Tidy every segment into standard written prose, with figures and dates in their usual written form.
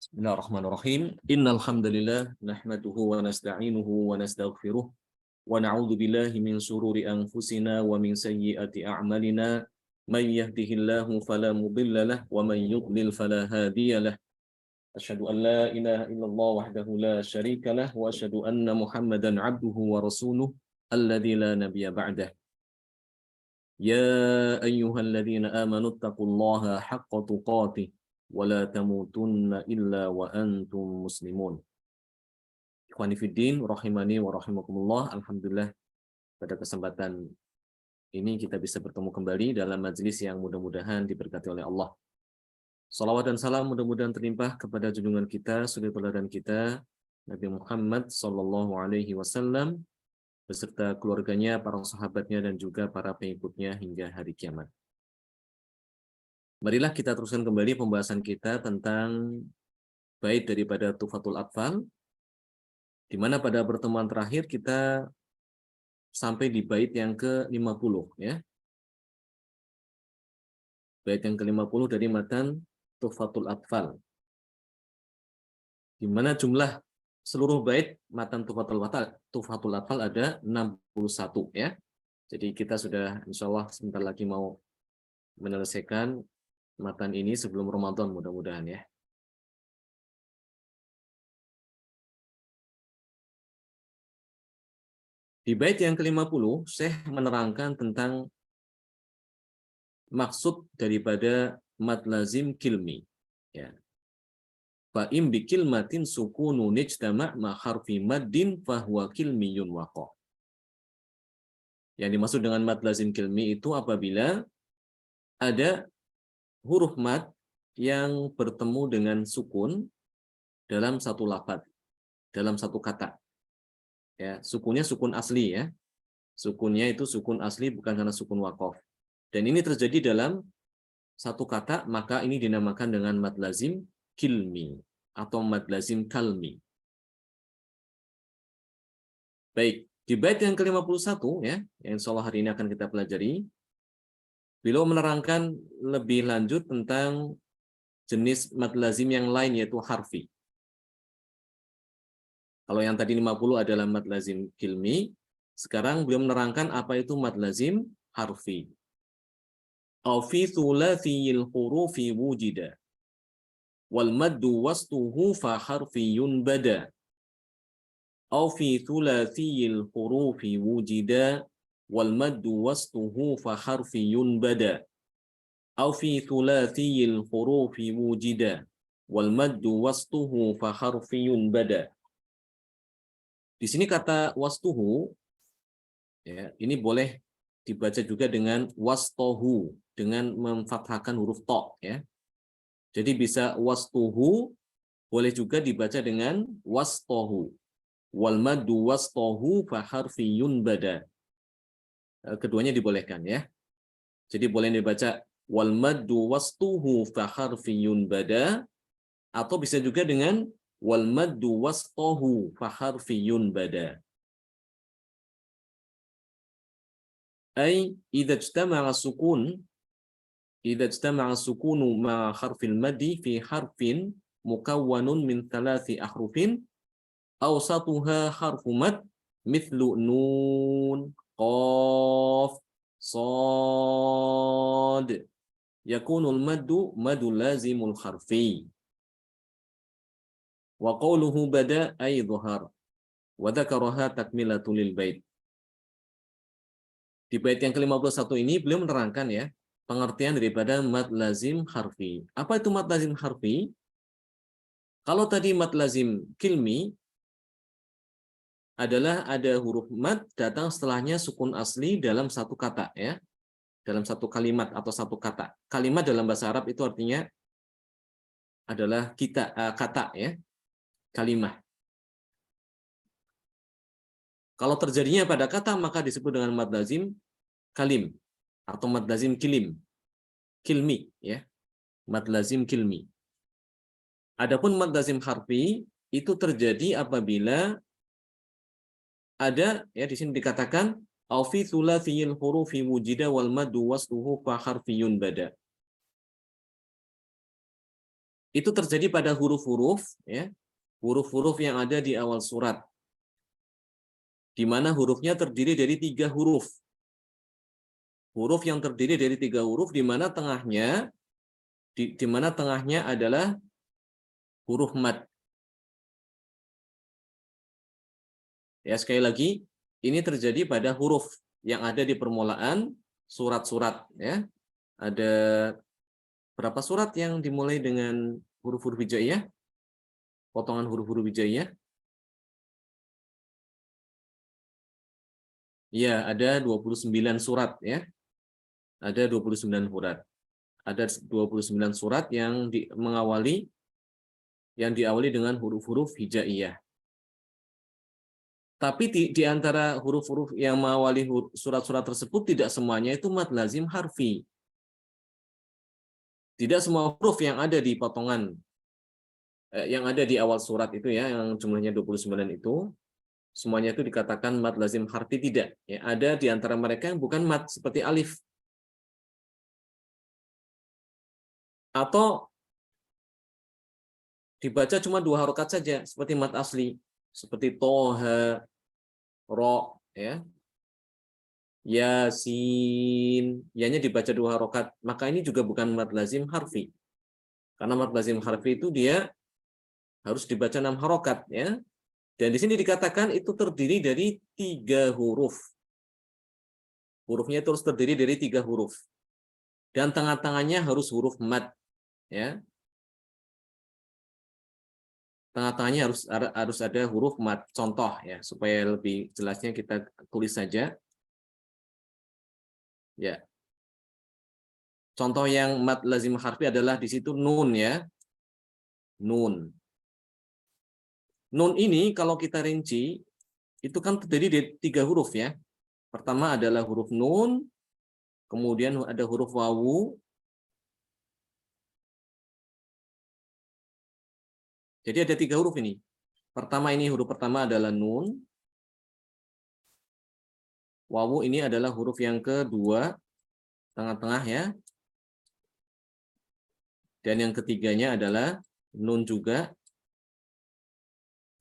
Bismillahirrahmanirrahim. Innal hamdalillah nahmaduhu wa nasta'inuhu wa nastaghfiruh wa na'udzu billahi min shururi anfusina wa min sayyiati a'malina. May yahdihillahu fala mudilla lahu wa may yudlil fala hadiya lahu. Asyhadu an la ilaha illallah wahdahu la syarika lahu wa asyhadu anna Muhammadan 'abduhu wa rasuluh alladzi la nabiyya ba'dah. Ya ayyuhalladzina amanu taqullaha haqqa tuqatih wa la tamutunna illa wa antum muslimun. Ikhwani fiddin, rahimani wa rahimakumullah. Alhamdulillah, pada kesempatan ini kita bisa bertemu kembali dalam majelis yang mudah-mudahan diberkati oleh Allah. Salawat dan salam mudah-mudahan terlimpah kepada junjungan kita, suri teladan kita, Nabi Muhammad sallallahu alaihi wasallam, beserta keluarganya, para sahabatnya, dan juga para pengikutnya hingga hari kiamat. Marilah kita teruskan kembali pembahasan kita tentang bait daripada Tuhfatul Atfal, di mana pada pertemuan terakhir kita sampai di bait yang ke-50, ya. Bait yang ke-50 dari matan Tuhfatul Atfal, di mana jumlah seluruh bait matan Tuhfatul Atfal ada 61, ya. Jadi kita sudah insya Allah sebentar lagi mau menyelesaikan matan ini sebelum Ramadan, mudah-mudahan, ya. Di bait yang ke-50, Syekh menerangkan tentang maksud daripada mad lazim kilmi, ya. Fa im bi kilmatin sukunun ijtama' ma harfi maddin fa huwa kilmiyun waqa. Yang dimaksud dengan mad lazim kilmi itu apabila ada huruf mad yang bertemu dengan sukun dalam satu lafaz, dalam satu kata. Ya, sukunnya sukun asli, ya. Sukunnya itu sukun asli, bukan karena sukun waqaf. Dan ini terjadi dalam satu kata, maka ini dinamakan dengan mad lazim kilmi atau mad lazim kalmi. Baik, di bait yang ke-51, ya, yang insyaallah hari ini akan kita pelajari, beliau menerangkan lebih lanjut tentang jenis mad lazim yang lain, yaitu harfi. Kalau yang tadi 50 adalah mad lazim kilmi, sekarang beliau menerangkan apa itu mad lazim harfi. Au fi thulathiyil hurufi wujida wal maddu wastuhu fa harfiyun bada. Au fi thulathiyil hurufi wujida wal maddu wastuhu fa harfiyun bada. Au fi thulathiyil hurufi wujida wal maddu wastuhu fa harfiyun bada. Di sini kata wastuhu, ya, ini boleh dibaca juga dengan wastohu, dengan memfathahkan huruf to, ya. Jadi bisa wastuhu, boleh juga dibaca dengan wastohu. Wal maddu wastohu fa harfiyun bada. Keduanya dibolehkan, ya. Jadi boleh dibaca wal maddu wastuhu fa harfiyun bada, atau bisa juga dengan wal maddu wastohu fa harfiyun bada. Ay idza ijtama'a sukun ma harfil maddi fi harfin mukawwanun min thalathi ahrufin awsatuha harfu mad mithlu nun, qaf, sad, yakunul maddu madul lazimul harfi. Wa qawluhu bada ay dhuhar wa dzakaraha takmilatul lil bait. Di bait yang ke-51 ini beliau menerangkan, ya, pengertian daripada mad lazim harfi. Apa itu mad lazim harfi? Kalau tadi mad lazim kilmi adalah ada huruf mad datang setelahnya sukun asli dalam satu kata, ya. Dalam satu kalimat atau satu kata. Kalimat dalam bahasa Arab itu artinya adalah kata, ya. Kalimah. Kalau terjadinya pada kata maka disebut dengan mad lazim kalim atau mad lazim kilmi, ya. Mad lazim kilmi. Adapun mad lazim harfi itu terjadi apabila ada, ya, di sini dikatakan au fi thulathiyil hurufi wujida wal maddu wasluhu fa harfiyun bada. itu terjadi pada huruf-huruf, ya, huruf-huruf yang ada di awal surat, di mana hurufnya terdiri dari 3 huruf. Huruf yang terdiri dari 3 huruf, di mana tengahnya adalah huruf mad. Ya, sekali lagi, ini terjadi pada huruf yang ada di permulaan surat-surat, ya. Ada berapa surat yang dimulai dengan huruf-huruf hijaiyah? Potongan huruf-huruf hijaiyah? Ya, ada 29 surat, ya. Ada 29 surat. Ada 29 surat yang diawali dengan huruf-huruf hijaiyah. Tapi di antara huruf-huruf yang mengawali surat-surat tersebut tidak semuanya itu mad lazim harfi. Tidak semua huruf yang ada di potongan yang ada di awal surat itu, ya, yang jumlahnya 29 itu, semuanya itu dikatakan mad lazim harfi, tidak. Ya, ada di antara mereka yang bukan mad seperti alif. Atau dibaca cuma 2 harokat saja seperti mad asli, seperti toha, ro, ya. Yasin, ya-nya dibaca 2 harokat, maka ini juga bukan mad lazim harfi. Karena mad lazim harfi itu dia harus dibaca 6 harokat, ya. Dan di sini dikatakan itu terdiri dari 3 huruf. Hurufnya terus terdiri dari 3 huruf. Dan tengah-tengahnya harus huruf mad, ya. Tengah-tengahnya harus ada huruf mad. Contoh, ya, supaya lebih jelasnya kita tulis saja. Ya. Contoh yang mad lazim harfi adalah di situ nun, ya. Nun. Nun ini kalau kita rinci itu kan terdiri dari 3 huruf, ya. Pertama adalah huruf nun, kemudian ada huruf wawu. Jadi ada 3 huruf ini. Pertama ini huruf pertama adalah nun. Wawu ini adalah huruf yang kedua, tengah-tengah, ya. Dan yang ketiganya adalah nun juga.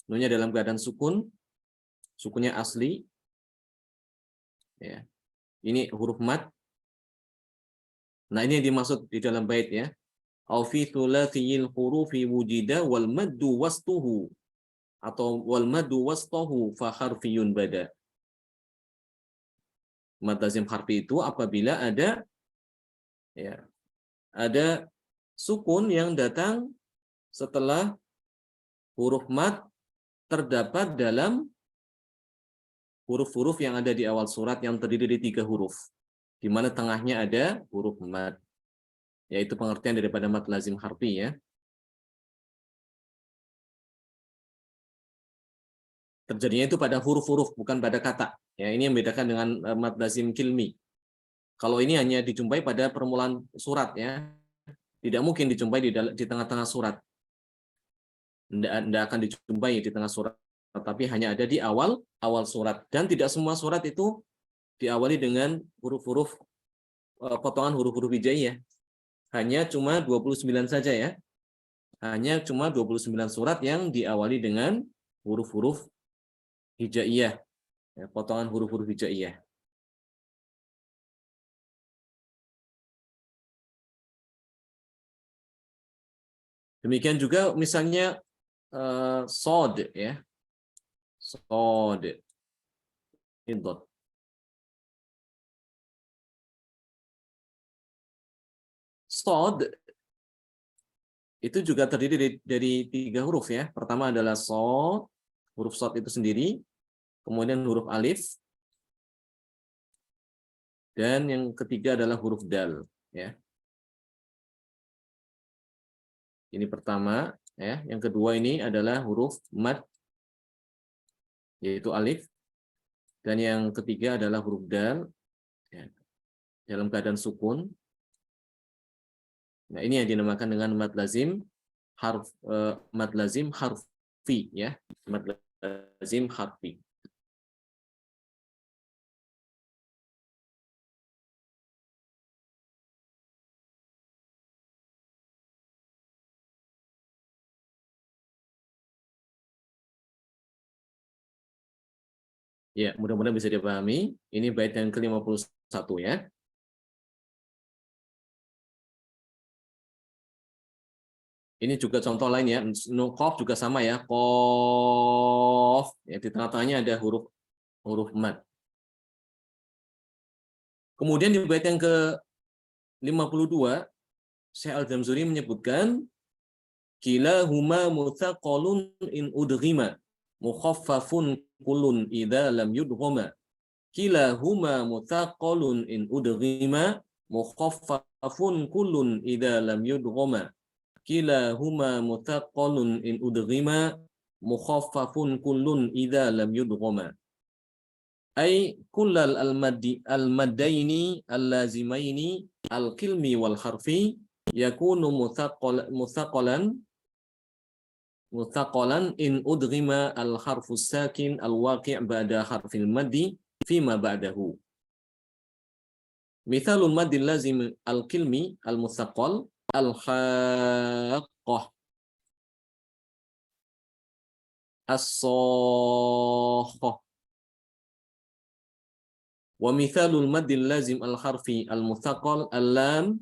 Nunnya dalam keadaan sukun. Sukunnya asli. Ya. Ini huruf mad. Nah, ini yang dimaksud di dalam bait, ya. Au fi thulathiyil hurufi wujida wal maddu wastuhu, atau wal maddu wastuhu fa harfiyun bada. Mad lazim harfi itu apabila ada, ya, ada sukun yang datang setelah huruf mad terdapat dalam huruf-huruf yang ada di awal surat yang terdiri dari 3 huruf, di mana tengahnya ada huruf mad, yaitu pengertian daripada mad lazim harfi, ya. Terjadinya itu pada huruf-huruf, bukan pada kata. Ya, ini yang membedakan dengan mad lazim kilmi. Kalau ini hanya dijumpai pada permulaan surat, ya, tidak mungkin dijumpai di tengah-tengah surat. Tidak akan dijumpai di tengah surat, tapi hanya ada di awal surat. Dan tidak semua surat itu diawali dengan huruf-huruf potongan huruf-huruf hijaiyah. Hanya cuma 29 saja, ya. Hanya cuma 29 surat yang diawali dengan huruf-huruf hijaiyah, ya, potongan huruf-huruf hijaiyah. Demikian juga misalnya sod, ya. Sod. Indot. Sod itu juga terdiri dari 3 huruf, ya. Pertama adalah sod, huruf sod itu sendiri, kemudian huruf alif, dan yang ketiga adalah huruf dal, ya. Ini pertama, ya. Yang kedua ini adalah huruf mad, yaitu alif, dan yang ketiga adalah huruf dal, ya, dalam keadaan sukun. Nah, ini yang dinamakan dengan mad lazim harfi, ya. Mad lazim harfi. Ya, mudah-mudahan bisa dipahami. Ini bait yang ke-51 ya. Ini juga contoh lain ya. Qaf juga sama ya. Qaf. Ya, di tengah-tengahnya ada huruf huruf mad. Kemudian di bait yang ke-52, Syekh Al-Jamzuri menyebutkan kilahuma mutsaqalun in udghima mukhaffafun kullun idza lam yudghama. Kilahuma mutsaqalun in udghima mukhaffafun kullun idza lam yudghama. Kilahuma muthaqqalun in udghima mukhaffafun kullun idza lam yudghama. Ay kullal al-maddaini al-lazimaini al-kilmi wal harfi yakunu muthaqqalan in udghima al-harfu sakin al-waqi' ba'da harfil maddi fima ba'dahu. Mithalul maddil lazim al-kilmi al-muthaqqal al-haqqah as-sakhah. Wa mithalul maddil lazim al-harfi al-muthaqqal al-lam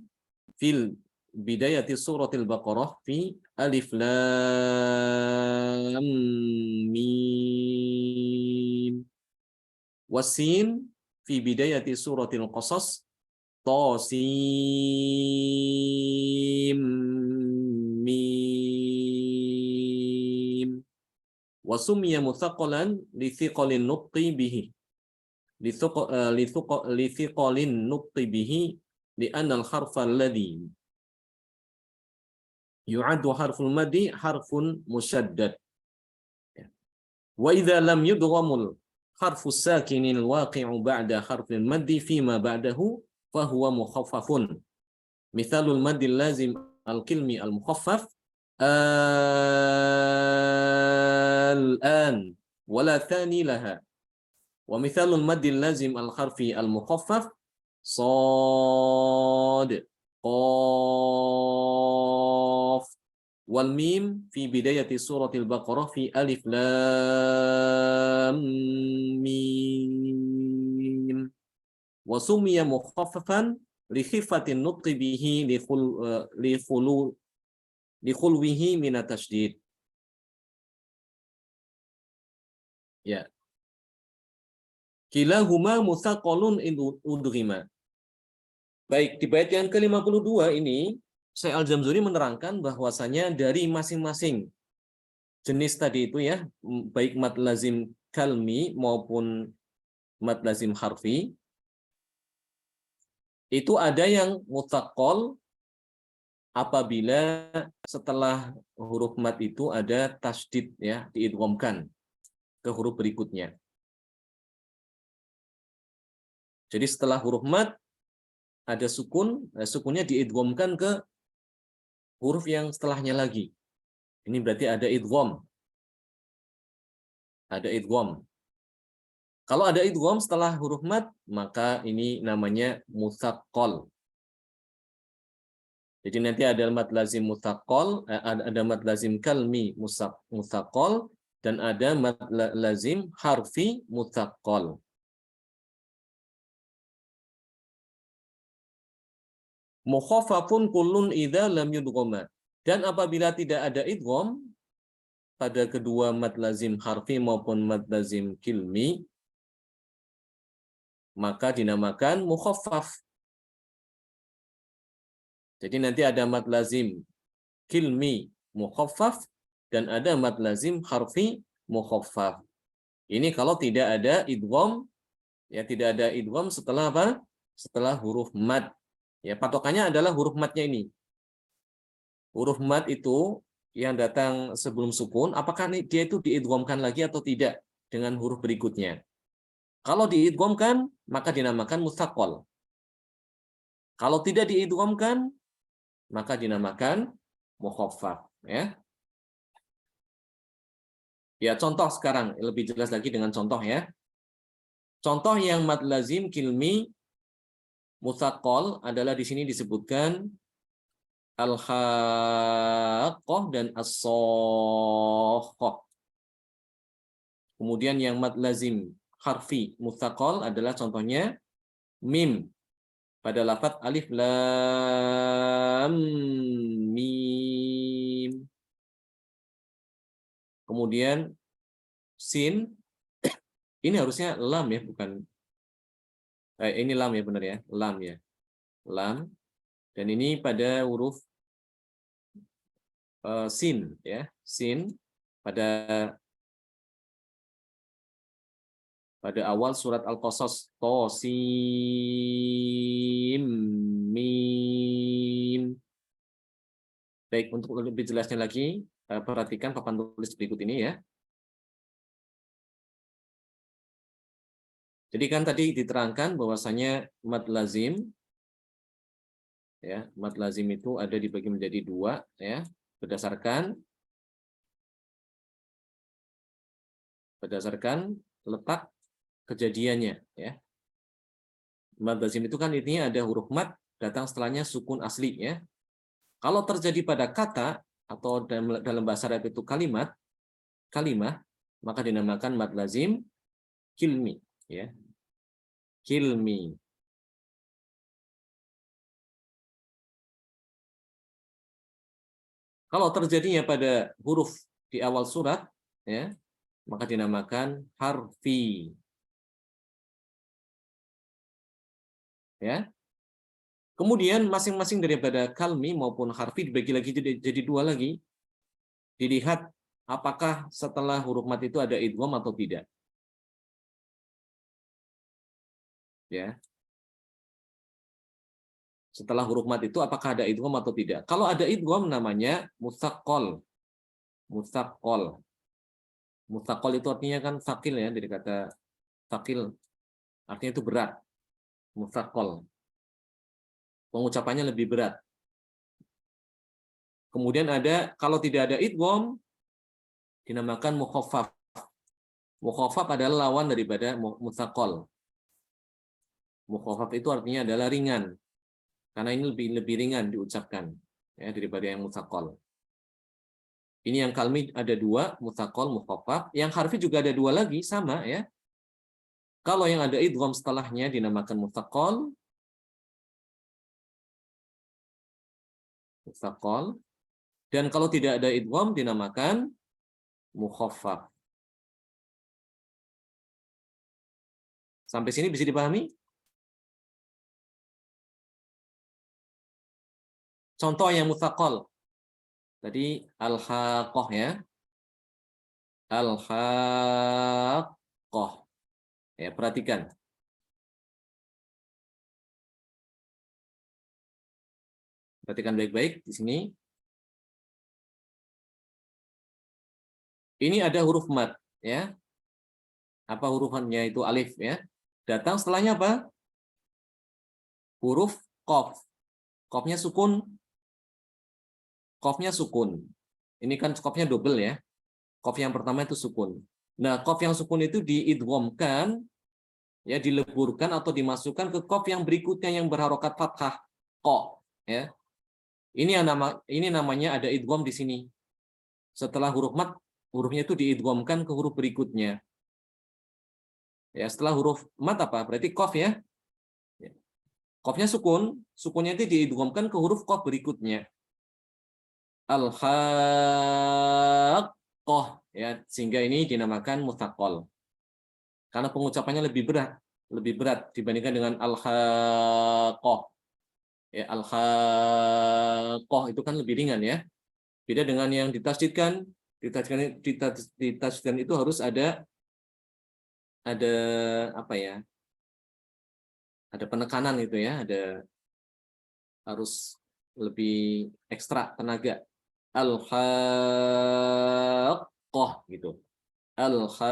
fil bidayati suratil Baqarah fi alif lam mim. Wasin fi bidayati suratil Qasas ta sim mim. Wa sumiya muthaqqalan li thiqalin nutqi bihi. Lithiqalin nutqi bihi li'anna al-harfa alladhi yu'addu harful maddi harfun musyaddad. Wa idza lam yudghamul harfu sakinil waqi'u ba'da harfil maddi fima ba'dahu fa huwa mukhaffafun. Mithalul maddil lazim al-kilmi al-mukhaffaf al-an wala thani laha. Wa mithalul maddil lazim al-harfi al-mukhaffaf sad qaf wal mim fi bidayati suratil Baqarah fi alif lam mim. Wa sumiya mukhaffafan li khifatin nutqi bihi li khulwihi min at-tasydid. Ya. Kilahuma mutsaqqalun in udghima. Baik, di bait yang ke-52 ini Syekh Al-Jamzuri menerangkan bahwasanya dari masing-masing jenis tadi itu ya, baik mad lazim kalmi maupun mad lazim harfi, itu ada yang mutsaqqal apabila setelah huruf mad itu ada tasydid ya, diidghamkan ke huruf berikutnya. Jadi setelah huruf mad ada sukun, sukunnya diidghamkan ke huruf yang setelahnya lagi. Ini berarti ada idgham. Ada idgham. Kalau ada idgham setelah huruf mad, maka ini namanya mutsaqqal. Jadi nanti ada mad lazim mutsaqqal, ada mad lazim kalmi mutsaqqal, dan ada mad lazim harfi mutsaqqal. Mukhaffafun kullun idza lam yudghama. Dan apabila tidak ada idgham pada kedua mad lazim harfi maupun mad lazim kilmi, maka dinamakan mukhaffaf. Jadi nanti ada mad lazim kilmi mukhaffaf dan ada mad lazim harfi mukhaffaf. Ini kalau tidak ada idgham, ya tidak ada idgham setelah apa? Setelah huruf mad. Ya, patokannya adalah huruf madnya ini. Huruf mad itu yang datang sebelum sukun, apakah dia itu diidghamkan lagi atau tidak dengan huruf berikutnya? Kalau diidghamkan, maka dinamakan mutsaqqal. Kalau tidak diidghamkan, maka dinamakan mukhaffaf, ya. Ya, contoh sekarang lebih jelas lagi dengan contoh ya. Contoh yang mad lazim kilmi mutsaqqal adalah di sini disebutkan al-haqqah dan as-sakhah. Kemudian yang mad lazim harfi. Mutsaqal adalah contohnya mim pada lafaz alif lam mim. Kemudian sin, ini harusnya lam ya, bukan ini lam ya, benar ya, lam ya, lam. Dan ini pada huruf sin ya, sin pada awal surat Al-Qasas, to sim mim. Baik, untuk lebih jelasnya lagi, perhatikan papan tulis berikut ini ya. Jadi kan tadi diterangkan bahwasanya mad lazim ya, mad lazim itu ada dibagi menjadi dua ya, berdasarkan letak kejadiannya ya. Mad lazim itu kan intinya ada huruf mad datang setelahnya sukun asli ya. Kalau terjadi pada kata atau dalam bahasa Arab itu kalimah, maka dinamakan mad lazim kilmi ya. Kilmi. Kalau terjadinya pada huruf di awal surat ya, maka dinamakan harfi. Ya. Kemudian masing-masing daripada kalmi maupun harfi dibagi lagi jadi dua lagi. Dilihat apakah setelah huruf mat itu ada idgham atau tidak. Ya. Setelah huruf mat itu apakah ada idgham atau tidak. Kalau ada idgham namanya mutsaqqal. Mutsaqqal. Mutsaqqal itu artinya kan sakil ya, dari kata sakil. Artinya itu berat. Mutsaqqal. Pengucapannya lebih berat. Kemudian ada, kalau tidak ada idgham, dinamakan mukhaffaf. Mukhaffaf adalah lawan daripada mutsaqqal. Mukhaffaf itu artinya adalah ringan. Karena ini lebih ringan diucapkan ya, daripada yang mutsaqqal. Ini yang kalmi ada dua, mutsaqqal, mukhaffaf. Yang harfi juga ada dua lagi, sama ya. Kalau yang ada idgham setelahnya dinamakan mutsaqqal. Mutsaqqal. Dan kalau tidak ada idgham dinamakan mukhaffaf. Sampai sini bisa dipahami? Contoh yang mutsaqqal. Tadi al-haqqah ya. Al-haqqah. Ya, perhatikan. Perhatikan baik-baik di sini. Ini ada huruf mad ya. Apa hurufannya itu alif ya. Datang setelahnya apa? Huruf qaf. Qafnya sukun. Qafnya sukun. Ini kan qafnya double ya. Qaf yang pertama itu sukun. Nah, qaf yang sukun itu diidghamkan ya, dileburkan atau dimasukkan ke qaf yang berikutnya yang berharokat fathah. Qa ya. Ini namanya ada idgham di sini. Setelah huruf mad, hurufnya itu diidghamkan ke huruf berikutnya. Ya, setelah huruf mad apa? Berarti qaf ya. Qafnya sukun, sukunnya itu diidghamkan ke huruf qaf berikutnya. Al-haqqah ya, sehingga ini dinamakan mutsaqqal. Karena pengucapannya lebih berat dibandingkan dengan al-haqqah. Ya, al-haqqah itu kan lebih ringan ya. Beda dengan yang ditasydidkan. Ditasydidkan itu harus ada apa ya? Ada penekanan itu ya, harus lebih ekstra tenaga. Al-haqqah gitu. Al-haqqah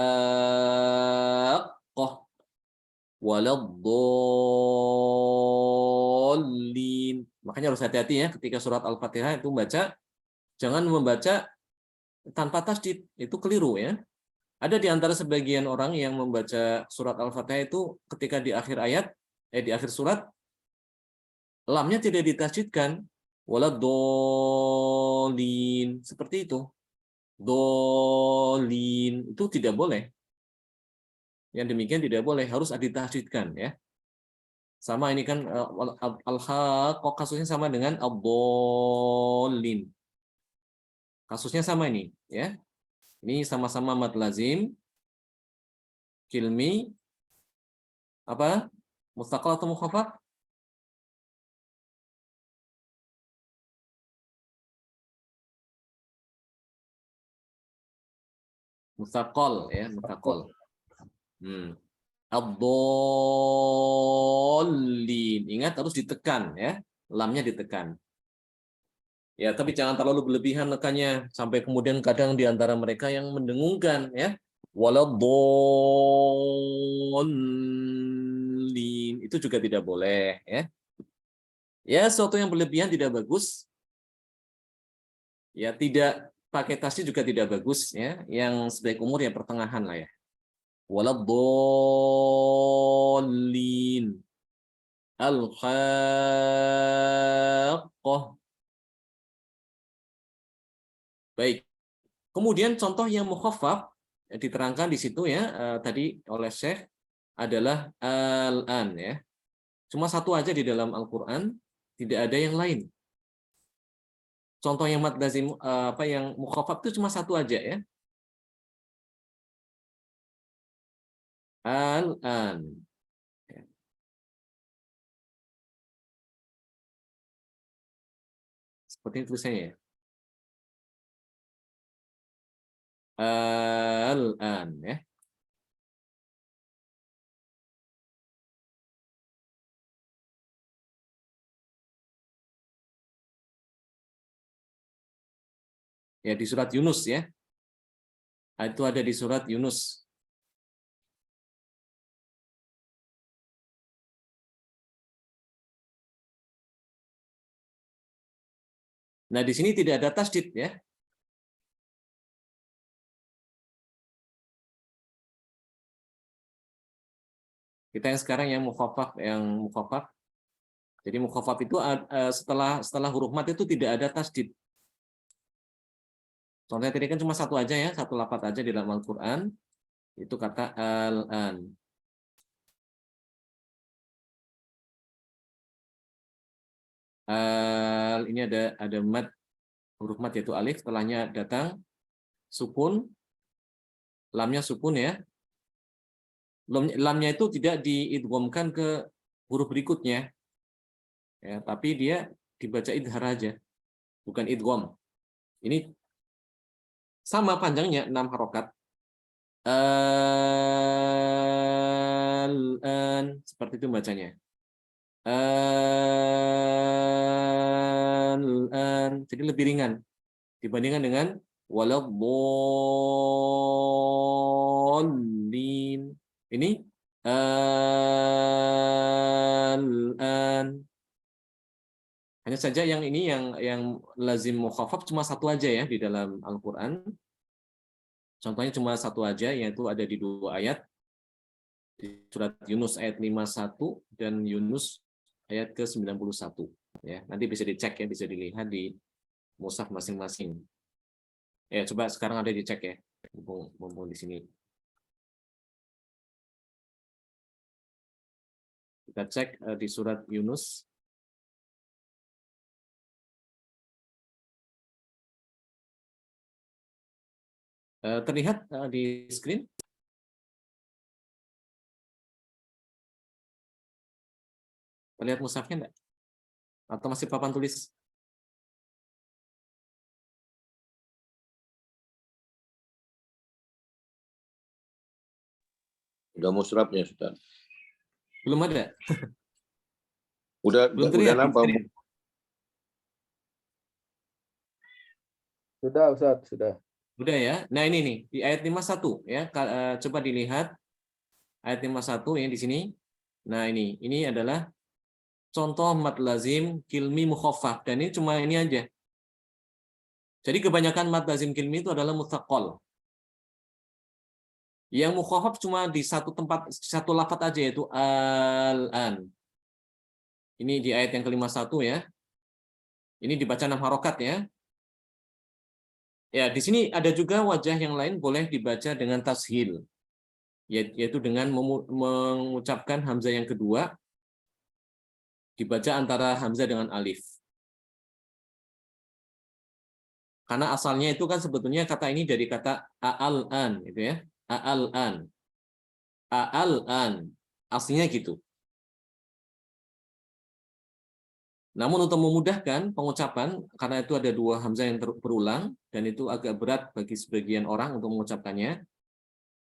waladdallin. Makanya harus hati-hati ya ketika surat Al-Fatihah itu membaca, jangan membaca tanpa tasydid, itu keliru ya. Ada di antara sebagian orang yang membaca surat Al-Fatihah itu ketika di akhir ayat, di akhir surat, lamnya tidak ditasydidkan. Waladdallin. Seperti itu. Dolin. Itu tidak boleh. Yang demikian tidak boleh, harus ditasydidkan ya. Sama ini kan al-haqqah kasusnya sama dengan ad-dallin. Kasusnya sama ini ya. Ini sama-sama mad lazim kilmi apa? Mustaqal atau mukhaffaf? Mustaqal ya, mustaqal. Ad-dallin. Ingat harus ditekan ya. Lamnya ditekan. Ya, tapi jangan terlalu berlebihan nekannya sampai kemudian kadang di antara mereka yang mendengungkan ya. Waladdallin. Itu juga tidak boleh ya. Ya, sesuatu yang berlebihan tidak bagus. Ya, tidak pakai tasydid juga tidak bagus ya. Yang sebaik umur yang pertengahan lah ya. Waladdallin. Al-haqqah. Baik. Kemudian contoh yang mukhaffaf diterangkan di situ ya tadi oleh Syekh adalah al-an ya. Cuma satu aja di dalam Al-Qur'an, tidak ada yang lain. Contoh yang mad lazim apa yang mukhaffaf itu cuma satu aja ya. Al-an. Seperti itu tulisannya ya. Al-an ya. Ya di surat Yunus ya. Itu ada di surat Yunus. Nah, di sini tidak ada tasydid ya. Kita yang sekarang yang mukhaffaf. Jadi mukhaffaf itu setelah huruf mat itu tidak ada tasydid. Contohnya tadi kan cuma satu aja ya, satu lafaz aja di dalam Al-Qur'an. Itu kata al-an. Ini ada mat, huruf mat yaitu alif, setelahnya datang sukun, lamnya sukun ya. Lamnya itu tidak diidghamkan ke huruf berikutnya. Ya, tapi dia dibaca idhar aja, bukan idgham. Ini sama panjangnya 6 harokat. Al-an seperti itu bacanya. Al-an jadi lebih ringan dibandingkan dengan waladdallin. Ini al-an. Hanya saja yang ini yang lazim mukhaffaf cuma satu aja ya di dalam Al-Qur'an. Contohnya cuma satu aja, yaitu ada di 2 ayat. Di surat Yunus ayat 51 dan Yunus ayat ke-91. Ya, nanti bisa dicek ya, bisa dilihat di mushaf masing-masing. Ya, coba sekarang ada dicek ya, mumpung di sini. Kita cek di surat Yunus. Terlihat di screen? Terlihat mushafnya enggak? Atau masih papan tulis? Udah musrafnya sudah. Belum ada. Belum terlihat. udah nampak. Sudah, Ustaz, sudah. Udah ya. Nah, ini nih di ayat 51 ya. Coba dilihat ayat 51 ya di sini. Nah, ini adalah contoh mad lazim kilmi mukhaffaf dan ini cuma ini aja. Jadi kebanyakan mad lazim kilmi itu adalah mustaqal. Yang mukhaffaf cuma di satu tempat, satu lafaz aja yaitu al-an. Ini di ayat yang ke-51 ya. Ini dibaca 6 harokat ya. Ya, di sini ada juga wajah yang lain boleh dibaca dengan tashil. yaitu dengan mengucapkan hamzah yang kedua dibaca antara hamzah dengan alif. Karena asalnya itu kan sebetulnya kata ini dari kata a'al-an, gitu ya. A'al-an. A'al-an. Aslinya gitu. Namun untuk memudahkan pengucapan, karena itu ada dua hamzah yang berulang, dan itu agak berat bagi sebagian orang untuk mengucapkannya,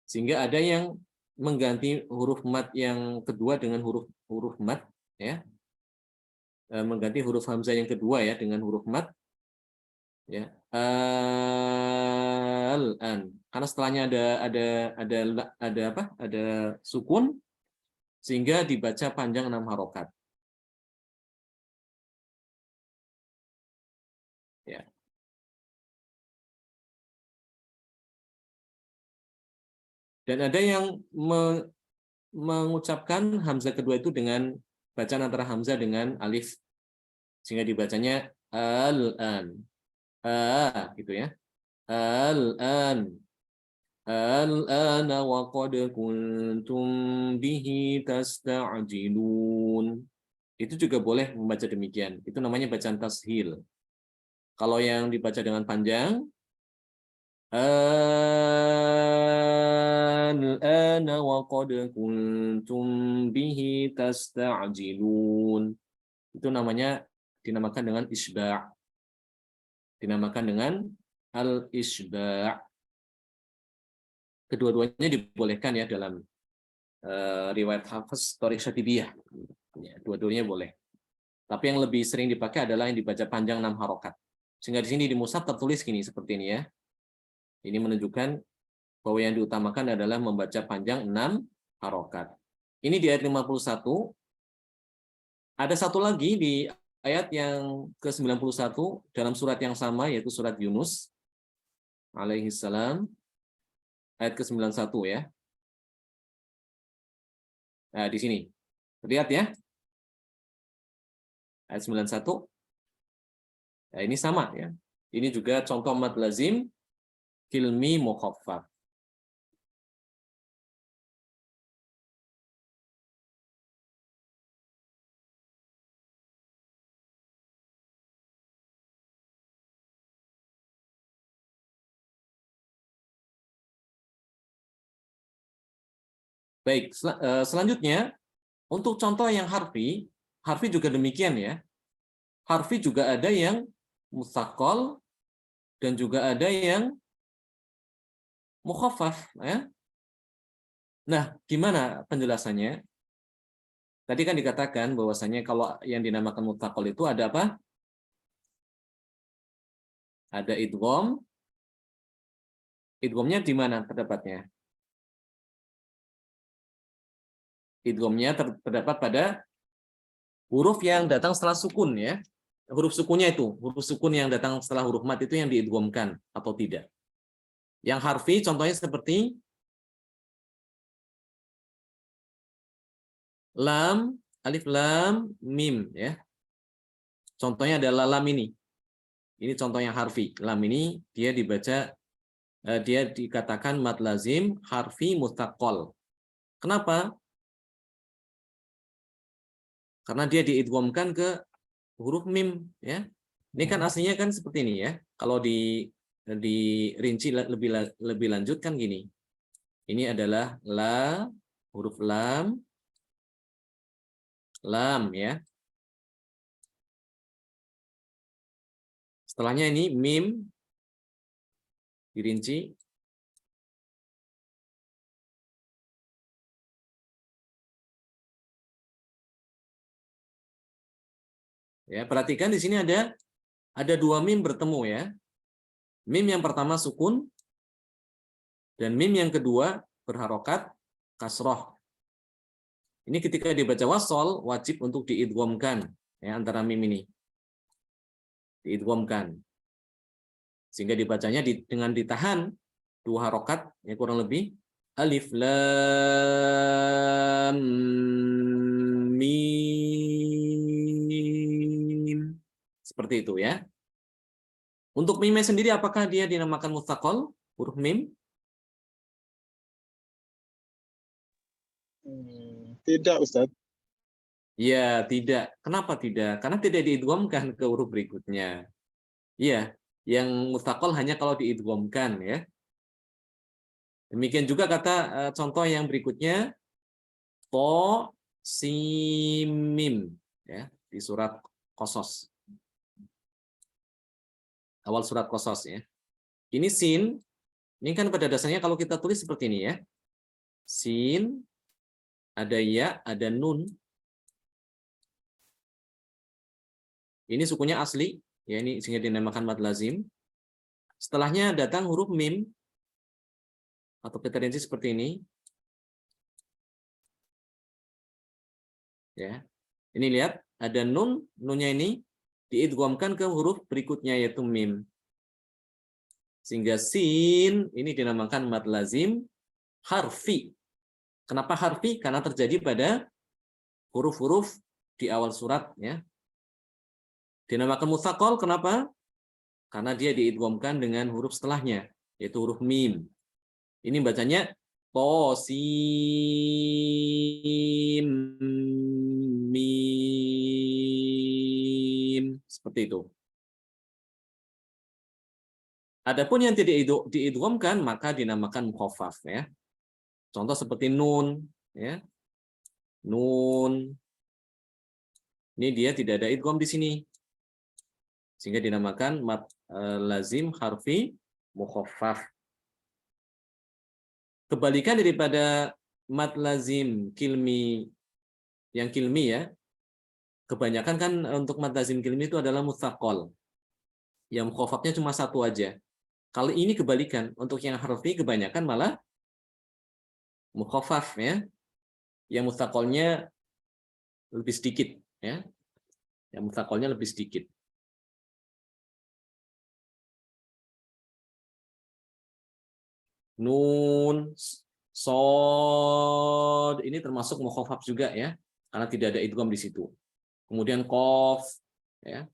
sehingga ada yang mengganti huruf mat yang kedua dengan huruf mat, ya, mengganti huruf hamzah yang kedua ya dengan huruf mat, ya, al-an, karena setelahnya ada apa? Ada sukun, sehingga dibaca panjang 6 harokat. Ya. Dan ada yang mengucapkan hamzah kedua itu dengan bacaan antara hamzah dengan alif, sehingga dibacanya al-an, gitu ya, al-an, al-ana wa qad kuntum bihi tasta'jilun. Itu juga boleh membaca demikian. Itu namanya bacaan tashil. Kalau yang dibaca dengan panjang, al-ana wa qad kuntum bihi tasta'jilun. Itu dinamakan dengan isba'. Dinamakan dengan al-isba'. Kedua-duanya dibolehkan ya dalam riwayat Hafiz Thariq Syatibiyah. Ya, dua-duanya boleh. Tapi yang lebih sering dipakai adalah yang dibaca panjang 6 harokat. Sehingga di sini di mushaf tertulis gini seperti ini ya. Ini menunjukkan bahwa yang diutamakan adalah membaca panjang 6 harokat. Ini di ayat 51. Ada satu lagi di ayat yang ke-91 dalam surat yang sama, yaitu surat Yunus alaihissalam, ayat ke-91 ya. Nah, di sini. Lihat ya. Ayat 91. Nah, ini sama ya. Ini juga contoh mad lazim kilmi mukhaffaf. Baik, selanjutnya untuk contoh yang harfi juga demikian ya. Harfi juga ada yang mustaqol dan juga ada yang mukhaffaf ya. Nah, gimana penjelasannya? Tadi kan dikatakan bahwasanya kalau yang dinamakan mustaqol itu ada apa? Ada idgham. Idghamnya di mana terdapatnya? Idghamnya terdapat pada huruf yang datang setelah sukun ya. Huruf sukunnya itu, huruf sukun yang datang setelah huruf mat itu yang diidghamkan atau tidak. Yang harfi contohnya seperti lam, alif lam mim ya. Contohnya adalah lam ini. Ini contoh yang harfi. Lam ini dia dibaca, dia dikatakan mad lazim harfi mustaqol. Kenapa? Karena dia diidghamkan ke huruf mim ya. Ini kan aslinya kan seperti ini ya. Kalau dirinci lebih lanjut kan gini. Ini adalah la, huruf lam ya. Setelahnya ini mim dirinci. Ya, perhatikan di sini ada dua mim bertemu ya. Mim yang pertama sukun dan mim yang kedua berharokat kasroh. Ini ketika dibaca wasol wajib untuk diidghamkan ya, antara mim ini. Diidghamkan. Sehingga dibacanya dengan ditahan dua harokat ya kurang lebih alif lam mim. Seperti itu ya. Untuk mimnya sendiri apakah dia dinamakan mustaqol huruf mim? Tidak, Ustaz. Ya, tidak. Kenapa tidak? Karena tidak diidghamkan ke huruf berikutnya. Iya, yang mustaqol hanya kalau diidghamkan ya. Demikian juga kata contoh yang berikutnya to sin mim ya di surat Qasas. Awal surat Qasas ya. Ini sin, ini kan pada dasarnya kalau kita tulis seperti ini ya. Sin, ada ya, ada nun. Ini sukunya asli, ya ini sehingga dinamakan mad lazim. Setelahnya datang huruf mim atau kita rinci seperti ini. Ya. Ini lihat, ada nun, nunnya ini diidghamkan ke huruf berikutnya yaitu mim. Sehingga sin ini dinamakan mad lazim harfi. Kenapa harfi? Karena terjadi pada huruf-huruf di awal surat ya. Dinamakan mustaqol kenapa? Karena dia diidghamkan dengan huruf setelahnya yaitu huruf mim. Ini bacanya tosim mim seperti itu. Adapun yang tidak diidghamkan maka dinamakan mukhaffaf ya. Contoh seperti nun ya. Nun. Ini dia tidak ada idgham di sini. Sehingga dinamakan mad lazim harfi mukhaffaf. Kebalikan daripada mad lazim kilmi yang kilmi ya. Kebanyakan kan untuk mad lazim kilmi itu adalah mustaqol. Yang mukhaffafnya cuma satu aja. Kalau ini kebalikan, untuk yang harfi kebanyakan malah mukhaffaf ya. Yang mustaqolnya lebih sedikit ya. Yang mustaqolnya lebih sedikit. Nun, sod ini termasuk mukhaffaf juga ya, karena tidak ada idgham di situ. Kemudian qaf ya.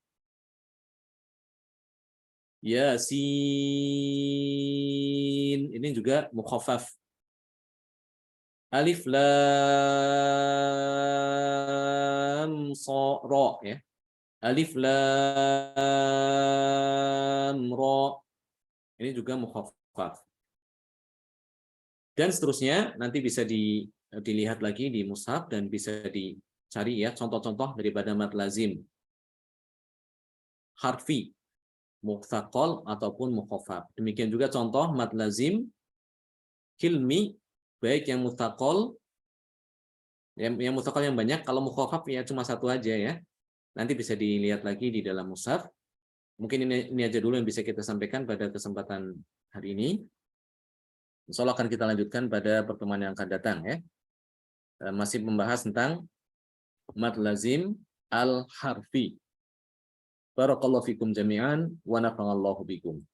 Yasin ini juga mukhaffaf. Alif lam ra ya. Alif lam ra ini juga mukhaffaf. Dan seterusnya nanti bisa dilihat lagi di mushaf dan bisa dicari ya contoh-contoh daripada mad lazim harfi, mustaqol ataupun mukhaffaf. Demikian juga contoh mad lazim kilmi baik yang mustaqol yang mustaqol yang banyak, kalau mukhaffaf ya cuma satu aja ya. Nanti bisa dilihat lagi di dalam mushaf. Mungkin ini aja dulu yang bisa kita sampaikan pada kesempatan hari ini. Insya Allah akan kita lanjutkan pada pertemuan yang akan datang ya. Masih membahas tentang mad lazim al-harfi. Barakallahu fikum jami'an wa nafa'allahu bikum.